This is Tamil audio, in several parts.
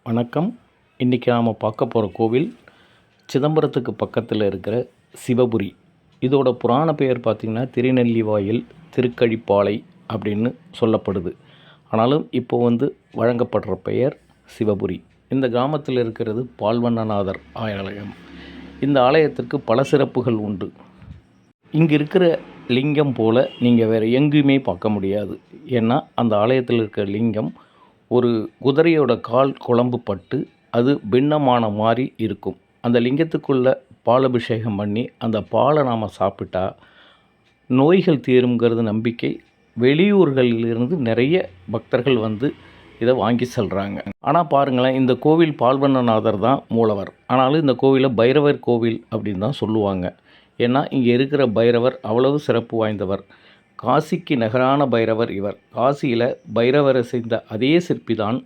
வணக்கம். இன்றைக்கி நாம் பார்க்க போகிற கோவில் சிதம்பரத்துக்கு பக்கத்தில் இருக்கிற சிவபுரி. இதோட புராண பெயர் பார்த்திங்கன்னா திருநெல்லிவாயில் திருக்கழிப்பாலை அப்படின்னு சொல்லப்படுது. ஆனாலும் இப்போ வழங்கப்படுற பெயர் சிவபுரி. இந்த கிராமத்தில் இருக்கிறது பால்வண்ணநாதர் ஆலயம். இந்த ஆலயத்திற்கு பல சிறப்புகள் உண்டு. இங்கே இருக்கிற லிங்கம் போல் நீங்கள் வேறு எங்கேயுமே பார்க்க முடியாது. ஏன்னா அந்த ஆலயத்தில் இருக்கிற லிங்கம் ஒரு குதிரையோட கால் குழம்பு பட்டு அது பின்னமான மாதிரி இருக்கும். அந்த லிங்கத்துக்குள்ளே பாலபிஷேகம் பண்ணி அந்த பாலை நாம் சாப்பிட்டா நோய்கள் தீருங்கிறது நம்பிக்கை. வெளியூர்களிலிருந்து நிறைய பக்தர்கள் இதை வாங்கி செல்கிறாங்க. ஆனால் பாருங்களேன், இந்த கோவில் பால்வண்ணநாதர் தான் மூலவர். ஆனாலும் இந்த கோவிலை பைரவர் கோவில் அப்படின்னு தான் சொல்லுவாங்க. ஏன்னா இங்கே இருக்கிற பைரவர் அவ்வளவு சிறப்பு வாய்ந்தவர். காசிக்கு நிகரான பைரவர் இவர். காசியில் பைரவரை செய்த அதே சிற்பி தான்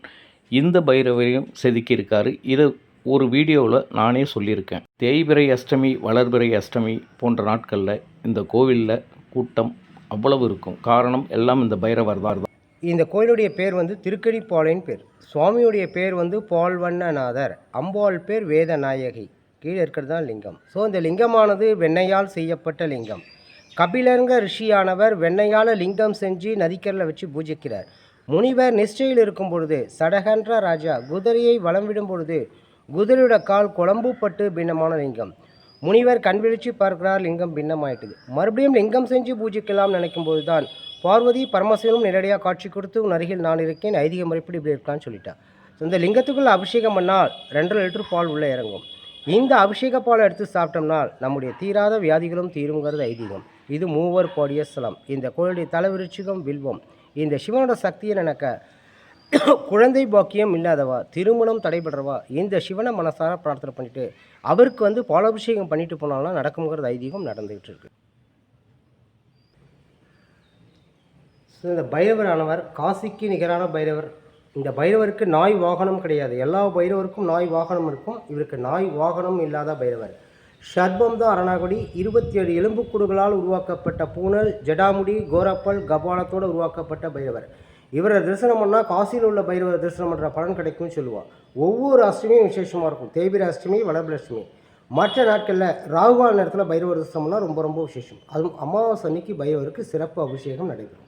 இந்த பைரவரையும் செதுக்கியிருக்காரு. இதை ஒரு வீடியோவில் நானே சொல்லியிருக்கேன். தேய்பிறை அஷ்டமி, வளர்பிறை அஷ்டமி போன்ற நாட்களில் இந்த கோவிலில் கூட்டம் அவ்வளவு இருக்கும். காரணம் எல்லாம் இந்த பைரவர் தான். இந்த கோயிலுடைய பேர் திருக்கழிப்பாளைன்னு பேர். சுவாமியுடைய பேர் பால்வண்ணநாதர். அம்பாள் பேர் வேதநாயகி. கீழே இருக்கிறது தான் லிங்கம். ஸோ இந்த லிங்கமானது வெண்ணையால் செய்யப்பட்ட லிங்கம். கபிலருங்க ரிஷியானவர் வெண்ணையால் லிங்கம் செஞ்சு நதிக்கரில் வச்சு பூஜிக்கிறார். முனிவர் நிஷ்டையில் இருக்கும் பொழுது சடகன்ற ராஜா குதிரையை வலம் விடும் பொழுது குதிரையோட கால் குழம்பு பட்டு பின்னமான லிங்கம். முனிவர் கண் விழிச்சு பார்க்கிறார், லிங்கம் பின்னமாயிட்டுது. மறுபடியும் லிங்கம் செஞ்சு பூஜிக்கலாம் நினைக்கும் போது தான் பார்வதி பரமசிவனும் நேரடியாக காட்சி கொடுத்து உன் அருகில் நான் இருக்கேன், ஐதீக முறைப்படி இப்படி இருக்கான்னு சொல்லிட்டான். இந்த லிங்கத்துக்குள்ள அபிஷேகம் பண்ணால் 2.5 லிட்டர் பால் உள்ளே இறங்கும். இந்த அபிஷேக பாலை எடுத்து சாப்பிட்டோம்னா நம்முடைய தீராத வியாதிகளும் தீருங்கிறது ஐதீகம். இது மூவர் கோடிய ஸ்தலம். இந்த கோயிலுடைய தலைவிருச்சிகம் வில்வம். இந்த சிவனோட சக்தியை நினைக்க குழந்தை பாக்கியம் இல்லாதவா, திருமணம் தடைபடுறவா இந்த சிவனை மனசார பிரார்த்தனை பண்ணிட்டு அவருக்கு பாலாபிஷேகம் பண்ணிட்டு போனாலும் நடக்குங்கிறது ஐதீகம் நடந்துகிட்டு இருக்கு. இந்த பைரவரானவர் காசிக்கு நிகரான பைரவர். இந்த பைரவருக்கு நாய் வாகனம் கிடையாது. எல்லா பைரவருக்கும் நாய் வாகனம் இருக்கும். இவருக்கு நாய் வாகனம் இல்லாத பைரவர். ஷர்பம் தான் அரணாகுடி. 27 எலும்புக்கூடுகளால் உருவாக்கப்பட்ட பூனல், ஜடாமுடி, கோரப்பல், கபாலத்தோடு உருவாக்கப்பட்ட பைரவர். இவரை தரிசனம் பண்ணால் காசியில் உள்ள பைரவர் தரிசனம் பண்ணுற பலன் கிடைக்கும்னு சொல்லுவாள். ஒவ்வொரு அஷ்டமியும் விசேஷமாக இருக்கும். தேய்பிரை அஷ்டமி, வளர்பிறை அஷ்டமி. மற்ற நாட்களில் ராகுகால நேரத்தில் பைரவர் தரிசனம் பண்ணால் ரொம்ப ரொம்ப விசேஷம். அதுவும் அமாவாசை அன்னைக்கு பைரவருக்கு சிறப்பு அபிஷேகம் நடைபெறும்.